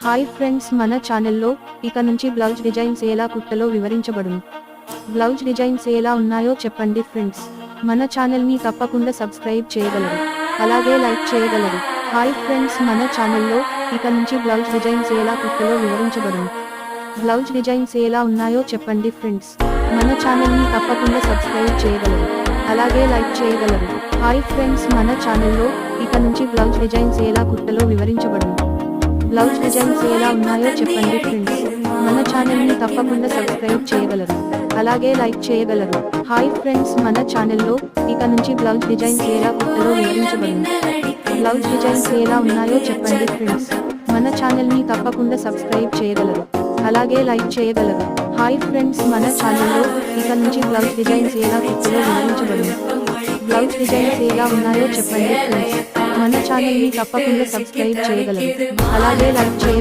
Hi friends, మన ఛానల్లో ఇక నుంచి బ్లౌజ్ డిజైన్స్ ఎలా కుట్టలో వివరించబడును. బ్లౌజ్ డిజైన్స్ ఎలా ఉన్నాయో చెప్పండి ఫ్రెండ్స్. మన ఛానల్ని తప్పకుండా సబ్స్క్రైబ్ చేయగలరు, అలాగే లైక్ చేయగలరు. హాయ్ ఫ్రెండ్స్, మన ఛానల్లో ఇక నుంచి బ్లౌజ్ డిజైన్స్ ఎలా కుట్టలో వివరించబడును. బ్లౌజ్ డిజైన్స్ ఎలా ఉన్నాయో చెప్పండి ఫ్రెండ్స్. మన ఛానల్ని తప్పకుండా సబ్స్క్రైబ్ చేయగలరు, అలాగే లైక్ చేయగలరు. హాయ్ ఫ్రెండ్స్, మన ఛానల్లో ఇక నుంచి బ్లౌజ్ డిజైన్స్ ఎలా కుట్టలో వివరించబడును. బ్లౌజ్ డిజైన్స్ ఎలా ఉన్నాయో చెప్పండి ఫ్రెండ్స్. మన ఛానల్ని తప్పకుండా సబ్స్క్రైబ్ చేయగలరు, అలాగే లైక్ చేయగలరు. హాయ్ ఫ్రెండ్స్, మన ఛానల్లో ఇక నుంచి బ్లౌజ్ డిజైన్స్ ఎలా కుట్టలో వివరించబడును. బ్లౌజ్ డిజైన్స్ ఎలా ఉన్నాయో చెప్పండి ఫ్రెండ్స్. మన ఛానల్ని తప్పకుండా సబ్స్క్రైబ్ చేయగలరు, అలాగే లైక్ చేయగలరు. హాయ్ ఫ్రెండ్స్, మన ఛానల్లో ఇక నుంచి బ్లౌజ్ డిజైన్స్ ఎలా కుట్టలో వివరించబడును. బ్లౌజ్ డిజైన్స్ ఎలా ఉన్నాయో చెప్పండి ఫ్రెండ్స్. మన ఛానల్ని తప్పకుండా సబ్స్క్రైబ్ చేయగలరు, అలాగే లైక్ చేయగలరు.